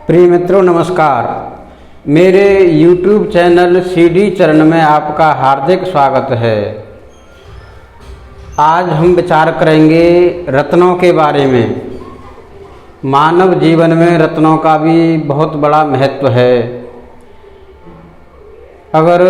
प्रिय मित्रों नमस्कार। मेरे YouTube चैनल CD चरण में आपका हार्दिक स्वागत है। आज हम विचार करेंगे रत्नों के बारे में। मानव जीवन में रत्नों का भी बहुत बड़ा महत्व है। अगर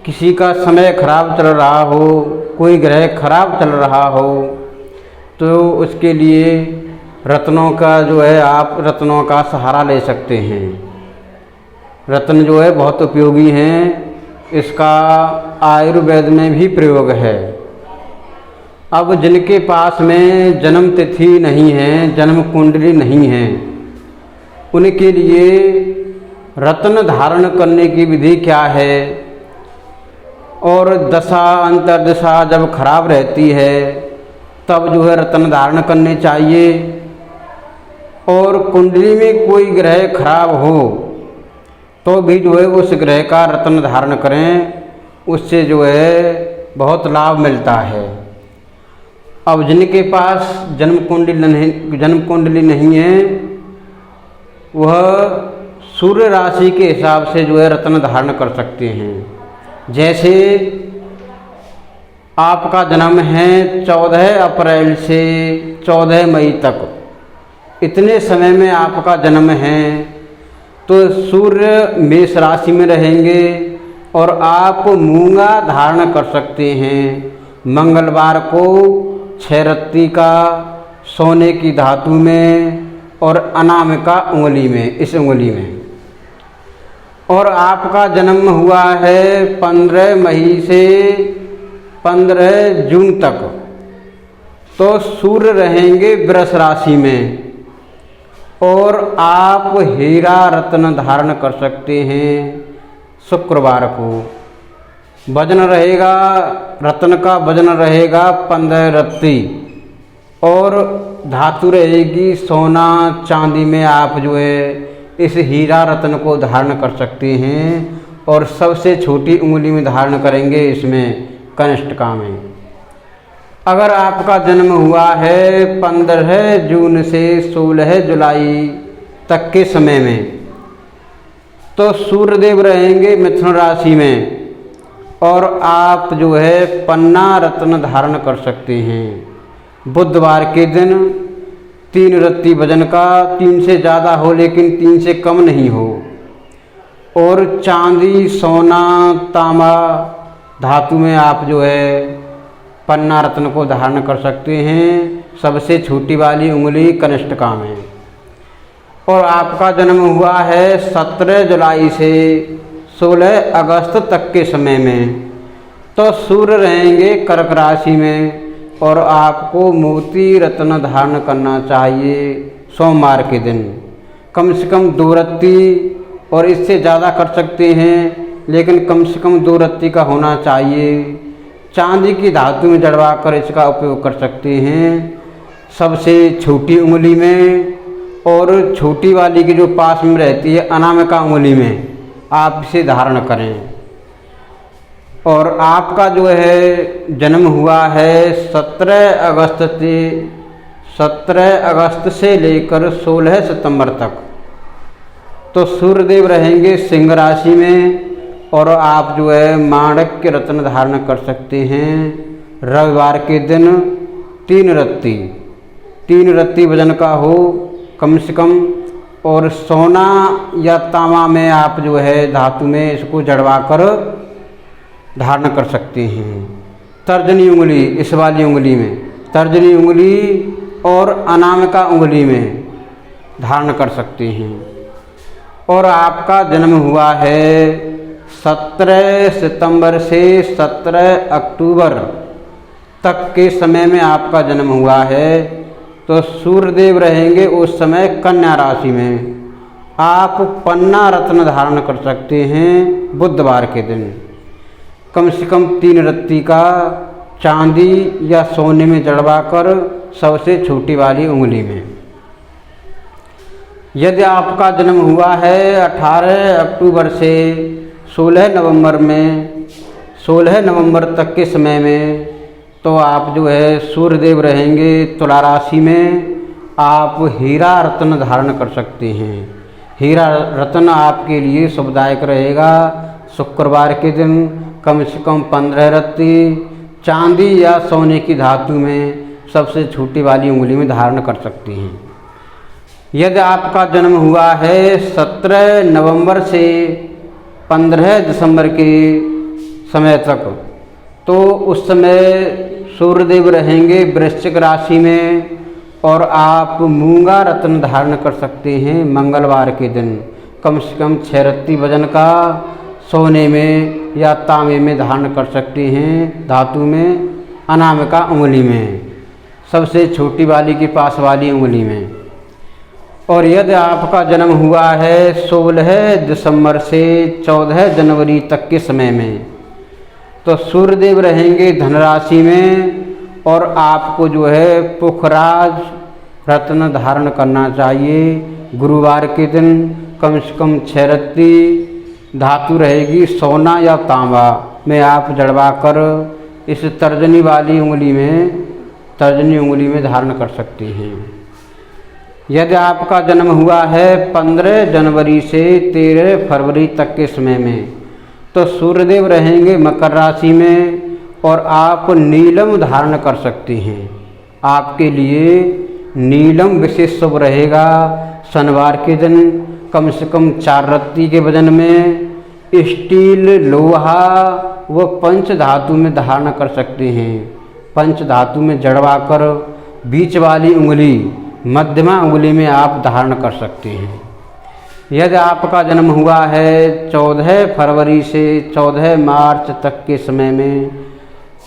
किसी का समय खराब चल रहा हो, कोई ग्रह खराब चल रहा हो, तो उसके लिए रत्नों का आप रत्नों का सहारा ले सकते हैं। रत्न बहुत उपयोगी हैं। इसका आयुर्वेद में भी प्रयोग है। अब जिनके पास में जन्म तिथि नहीं है, जन्म कुंडली नहीं है, उनके लिए रत्न धारण करने की विधि क्या है और दशा अंतर्दशा जब खराब रहती है तब रत्न धारण करने चाहिए। और कुंडली में कोई ग्रह खराब हो तो भी उस ग्रह का रत्न धारण करें, उससे बहुत लाभ मिलता है। अब जिनके पास जन्म कुंडली नहीं है, वह सूर्य राशि के हिसाब से रत्न धारण कर सकते हैं। जैसे आपका जन्म है 14 अप्रैल से 14 मई तक, इतने समय में आपका जन्म है, तो सूर्य मेष राशि में रहेंगे और आप मूंगा धारण कर सकते हैं। मंगलवार को 6 रत्ती का सोने की धातु में और अनामिका उंगली में, इस उंगली में। और आपका जन्म हुआ है 15 मई से 15 जून तक, तो सूर्य रहेंगे वृष राशि में और आप हीरा रत्न धारण कर सकते हैं। शुक्रवार को वजन रहेगा, रत्न का वजन रहेगा 15 रत्ती और धातु रहेगी सोना चांदी में। आप इस हीरा रत्न को धारण कर सकते हैं और सबसे छोटी उंगली में धारण करेंगे, इसमें कनिष्ठिका में। अगर आपका जन्म हुआ है 15 जून से 16 जुलाई तक के समय में, तो सूर्यदेव रहेंगे मिथुन राशि में और आप पन्ना रत्न धारण कर सकते हैं। बुधवार के दिन 3 रत्ती वजन का, 3 से ज़्यादा हो लेकिन 3 से कम नहीं हो, और चांदी सोना तांबा धातु में आप पन्ना रत्न को धारण कर सकते हैं, सबसे छोटी वाली उंगली कनिष्ठिका में। और आपका जन्म हुआ है 17 जुलाई से 16 अगस्त तक के समय में, तो सूर्य रहेंगे कर्क राशि में और आपको मोती रत्न धारण करना चाहिए सोमवार के दिन। कम से कम 2 रत्ती, और इससे ज़्यादा कर सकते हैं लेकिन कम से कम 2 रत्ती का होना चाहिए। चांदी की धातु में जड़वा कर इसका उपयोग कर सकते हैं, सबसे छोटी उंगली में और छोटी वाली की जो पास में रहती है अनामिका उंगली में आप इसे धारण करें। और आपका जन्म हुआ है 17 अगस्त से लेकर 16 सितंबर तक, तो सूर्यदेव रहेंगे सिंह राशि में और आप माणिक्य रत्न धारण कर सकते हैं। रविवार के दिन 3 रत्ती वजन का हो कम से कम, और सोना या तांबा में आप धातु में इसको जड़वा कर धारण कर सकते हैं। तर्जनी उंगली, इस वाली उंगली में तर्जनी उंगली और अनामिका उंगली में धारण कर सकते हैं। और आपका जन्म हुआ है 17 सितंबर से 17 अक्टूबर तक के समय में आपका जन्म हुआ है, तो सूर्यदेव रहेंगे उस समय कन्या राशि में। आप पन्ना रत्न धारण कर सकते हैं बुधवार के दिन, कम से कम 3 रत्ती का चांदी या सोने में जड़वा कर सबसे छोटी वाली उंगली में। यदि आपका जन्म हुआ है 18 अक्टूबर से 16 नवंबर तक के समय में, तो आप सूर्यदेव रहेंगे तुला राशि में आप हीरा रत्न धारण कर सकते हैं। हीरा रत्न आपके लिए शुभदायक रहेगा। शुक्रवार के दिन कम से कम 15 रत्ती चांदी या सोने की धातु में सबसे छोटी वाली उंगली में धारण कर सकते हैं। यदि आपका जन्म हुआ है 17 नवंबर से 15 दिसंबर के समय तक, तो उस समय सूर्यदेव रहेंगे वृश्चिक राशि में और आप मूंगा रत्न धारण कर सकते हैं। मंगलवार के दिन कम से कम 6 रत्ती वजन का सोने में या तांबे में धारण कर सकते हैं, धातु में, अनामिका उंगली में, सबसे छोटी वाली के पास वाली उंगली में। और यदि आपका जन्म हुआ है 16 दिसंबर से 14 जनवरी तक के समय में, तो सूर्यदेव रहेंगे धनराशि में और आपको जो है पुखराज रत्न धारण करना चाहिए। गुरुवार के दिन कम से कम 6 रत्ती धातु रहेगी सोना या तांबा में आप जड़वा कर इस तर्जनी वाली उंगली में, तर्जनी उंगली में धारण कर सकते हैं। यदि आपका जन्म हुआ है 15 जनवरी से 13 फरवरी तक के समय में, तो सूर्यदेव रहेंगे मकर राशि में और आप नीलम धारण कर सकते हैं। आपके लिए नीलम विशेष शुभ रहेगा। शनिवार के दिन कम से कम 4 रत्ती के वजन में स्टील, लोहा व पंच धातु में धारण कर सकते हैं। पंच धातु में जड़वा कर बीच वाली उंगली, मध्यमा उंगली में आप धारण कर सकते हैं। यदि आपका जन्म हुआ है 14 फरवरी से 14 मार्च तक के समय में,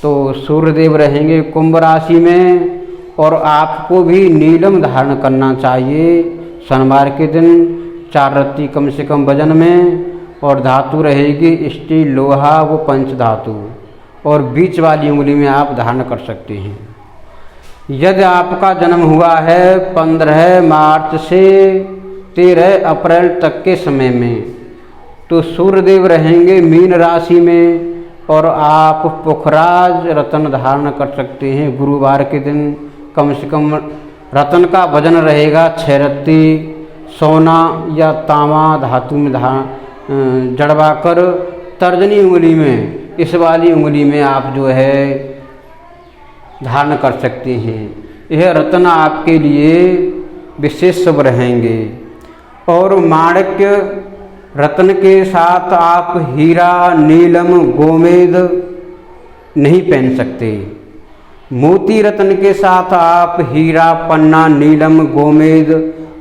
तो सूर्यदेव रहेंगे कुंभ राशि में और आपको भी नीलम धारण करना चाहिए। शनिवार के दिन 4 रत्ती कम से कम वजन में और धातु रहेगी स्टील, लोहा व पंच धातु और बीच वाली उंगली में आप धारण कर सकते हैं। यदि आपका जन्म हुआ है 15 मार्च से 13 अप्रैल तक के समय में, तो सूर्यदेव रहेंगे मीन राशि में और आप पुखराज रत्न धारण कर सकते हैं। गुरुवार के दिन कम से कम रत्न का वजन रहेगा 6 रत्ती सोना या तांबा धातु में जड़वा कर तर्जनी उंगली में, इस वाली उंगली में आप जो है धारण कर सकते हैं। यह रत्न आपके लिए विशेष शुभ रहेंगे। और माणिक्य रत्न के साथ आप हीरा, नीलम, गोमेद नहीं पहन सकते। मोती रत्न के साथ आप हीरा, पन्ना, नीलम, गोमेद,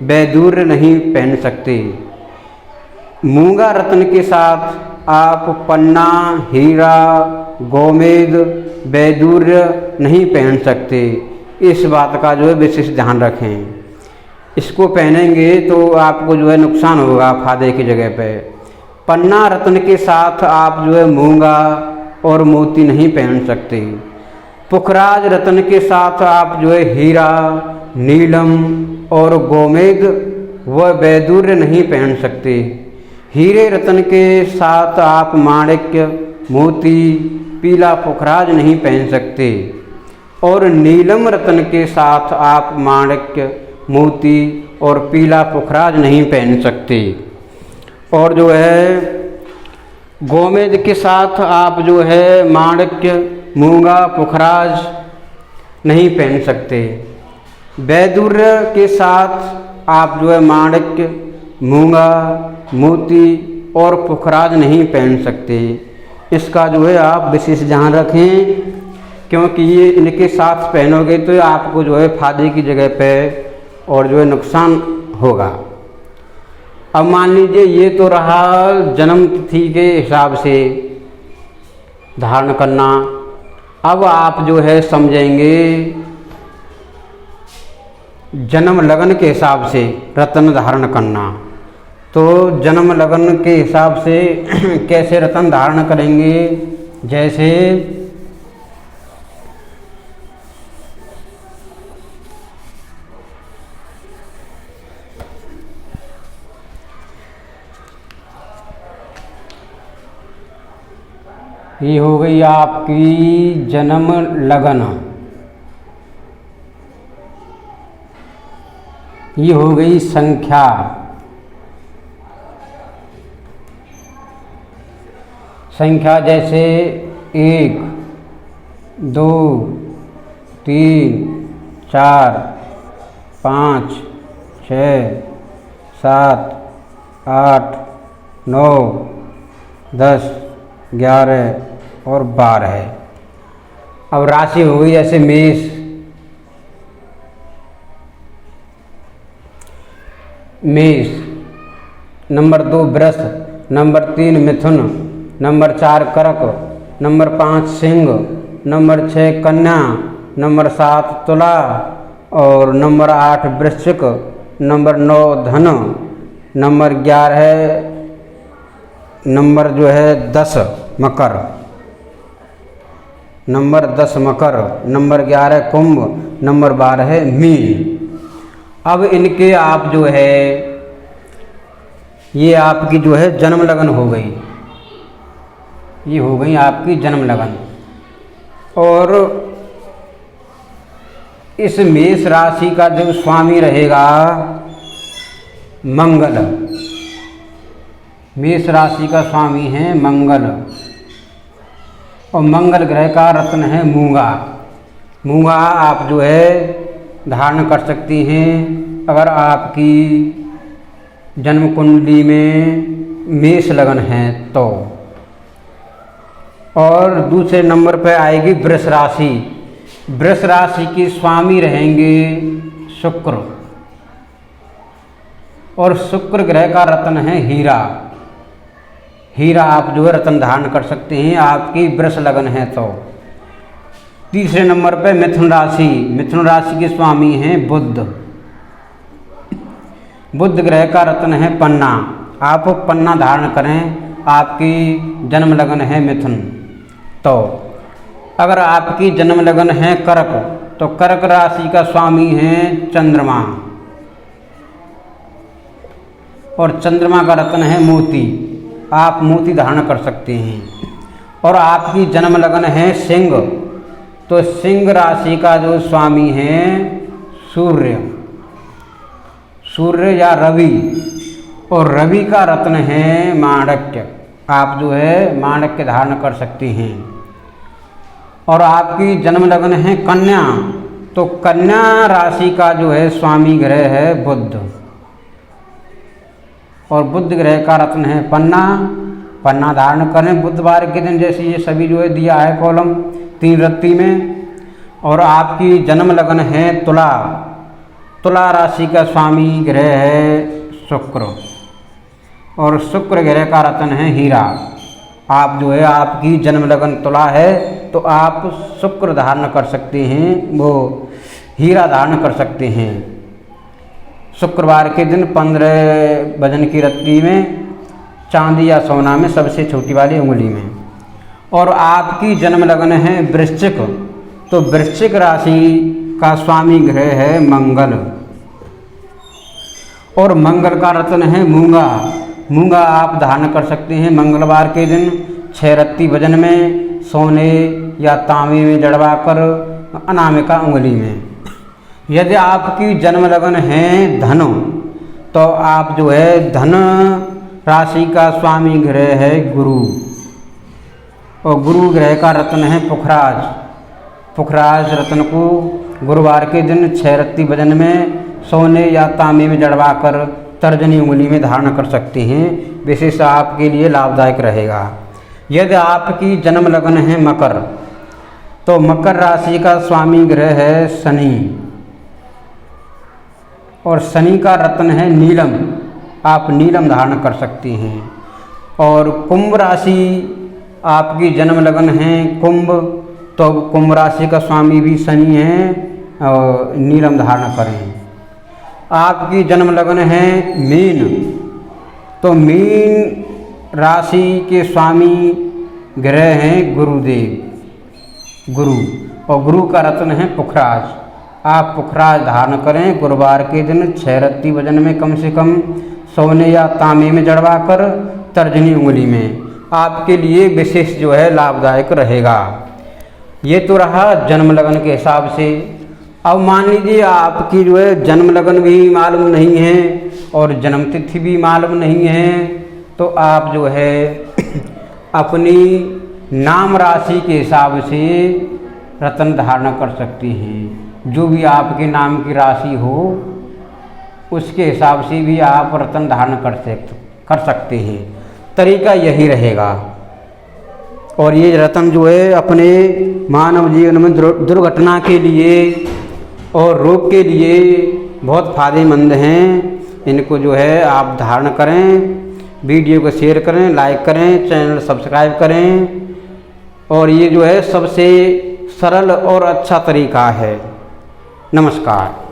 वैदूर्य नहीं पहन सकते। मूंगा रत्न के साथ आप पन्ना, हीरा, गोमेद, वैदूर्य नहीं पहन सकते। इस बात का जो है विशेष ध्यान रखें। इसको पहनेंगे तो आपको जो है नुकसान होगा फायदे की जगह पे। पन्ना रत्न के साथ आप जो है मूंगा और मोती नहीं पहन सकते। पुखराज रत्न के साथ आप जो है हीरा, नीलम और गोमेद व वैदूर्य नहीं पहन सकते। हीरे रत्न के साथ आप माणिक्य, मोती, पीला पुखराज नहीं पहन सकते। और नीलम रत्न के साथ आप माणिक्य, मोती और पीला पुखराज नहीं पहन सकते। और जो है गोमेद के साथ आप जो है माणिक्य, मूंगा, पुखराज नहीं पहन सकते। वैदूर्य के साथ आप जो है माणिक्य, मूंगा, मोती और पुखराज नहीं पहन सकते। इसका जो है आप विशेष ध्यान रखें, क्योंकि ये इनके साथ पहनोगे तो आपको जो है फायदे की जगह पे और जो है नुकसान होगा। अब मान लीजिए ये तो रहा जन्म तिथि के हिसाब से धारण करना। अब आप जो है समझेंगे जन्म लगन के हिसाब से रत्न धारण करना। तो जन्म लगन के हिसाब से कैसे रत्न धारण करेंगे, जैसे ये हो गई आपकी जन्म लगन। ये हो गई संख्या। संख्या जैसे 1 2 3 4 5 6 7 8 9 10 11 और 12। अब राशि हो गई जैसे मेष। मेष। नंबर 2 वृष, नंबर 3 मिथुन, नंबर 4 कर्क, नंबर 5 सिंह, नंबर 6 कन्या, नंबर 7 तुला और नंबर 8 वृश्चिक, नंबर 9 धन, नंबर 11 नंबर जो है 10 मकर, नंबर 10 मकर, नंबर 11 कुंभ, नंबर 12 मीन। अब इनके आप जो है ये आपकी जो है जन्म लगन हो गई, ये हो गई आपकी जन्म लगन। और इस मेष राशि का जो स्वामी रहेगा मंगल। मेष राशि का स्वामी है मंगल और मंगल ग्रह का रत्न है मूंगा। मूंगा आप जो है धारण कर सकती हैं अगर आपकी जन्म कुंडली में मेष लगन है तो। और दूसरे नंबर पर आएगी वृष राशि। वृष राशि के स्वामी रहेंगे शुक्र और शुक्र ग्रह का रत्न है हीरा। हीरा आप जो है रत्न धारण कर सकते हैं आपकी वृष लगन है तो। तीसरे नंबर पर मिथुन राशि। मिथुन राशि के स्वामी हैं बुध। बुध ग्रह का रत्न है पन्ना। आप पन्ना धारण करें, आपकी जन्म लगन है मिथुन तो। अगर आपकी जन्म लगन है कर्क तो कर्क राशि का स्वामी है चंद्रमा और चंद्रमा का रत्न है मोती। आप मोती धारण कर सकते हैं। और आपकी जन्म लगन है सिंह तो सिंह राशि का जो स्वामी है सूर्य, सूर्य या रवि, और रवि का रत्न है माणक्य। आप जो है माणक्य धारण कर सकते हैं। और आपकी जन्म लगन है कन्या तो कन्या राशि का जो है स्वामी ग्रह है बुध और बुध ग्रह का रत्न है पन्ना। पन्ना धारण करें बुधवार के दिन, जैसे ये सभी जो है दिया है कॉलम 3 रत्ती में। और आपकी जन्म लगन है तुला। तुला राशि का स्वामी ग्रह है शुक्र और शुक्र ग्रह का रत्न है हीरा। आप जो है आपकी जन्म लगन तुला है तो आप शुक्र धारण कर सकते हैं, वो हीरा धारण कर सकते हैं। शुक्रवार के दिन 15 वजन की रत्ती में, चांदी या सोना में सबसे छोटी वाली उंगली में। और आपकी जन्म लगन है वृश्चिक तो वृश्चिक राशि का स्वामी ग्रह है मंगल और मंगल का रत्न है मूंगा। मूंगा आप धारण कर सकते हैं मंगलवार के दिन 6 रत्ती वजन में, सोने या तांबे में जड़वा कर अनामिका उंगली में। यदि आपकी जन्म लगन है धनु तो आप जो है धन राशि का स्वामी ग्रह है गुरु और गुरु ग्रह का रत्न है पुखराज। पुखराज रत्न को गुरुवार के दिन 6 रत्ती वजन में, सोने या तांबे में जड़वा कर तर्जनी उंगली में धारण कर सकते हैं। विशेष आपके लिए लाभदायक रहेगा। यदि आपकी जन्म लगन है मकर तो मकर राशि का स्वामी ग्रह है शनि और शनि का रत्न है नीलम। आप नीलम धारण कर सकते हैं। और कुंभ राशि आपकी जन्म लगन है कुंभ तो कुंभ राशि का स्वामी भी शनि है और नीलम धारण करें। आपकी जन्म लगन है मीन तो मीन राशि के स्वामी ग्रह हैं गुरुदेव, गुरु, और गुरु का रत्न है पुखराज। आप पुखराज धारण करें गुरुवार के दिन 6 रत्ती वजन में, कम से कम सोने या तांबे में जड़वा कर तर्जनी उंगली में। आपके लिए विशेष जो है लाभदायक रहेगा। ये तो रहा जन्म लगन के हिसाब से। अब मान लीजिए आपकी जो है जन्म लगन भी मालूम नहीं है और जन्म तिथि भी मालूम नहीं है, तो आप जो है अपनी नाम राशि के हिसाब से रत्न धारण कर सकती हैं। जो भी आपके नाम की राशि हो उसके हिसाब से भी आप रत्न धारण कर सकते हैं। तरीका यही रहेगा। और ये रत्न जो है अपने मानव जीवन में दुर्घटना के लिए और रोग के लिए बहुत फ़ायदेमंद हैं। इनको जो है आप धारण करें। वीडियो को शेयर करें, लाइक करें, चैनल सब्सक्राइब करें। और ये जो है सबसे सरल और अच्छा तरीका है। नमस्कार।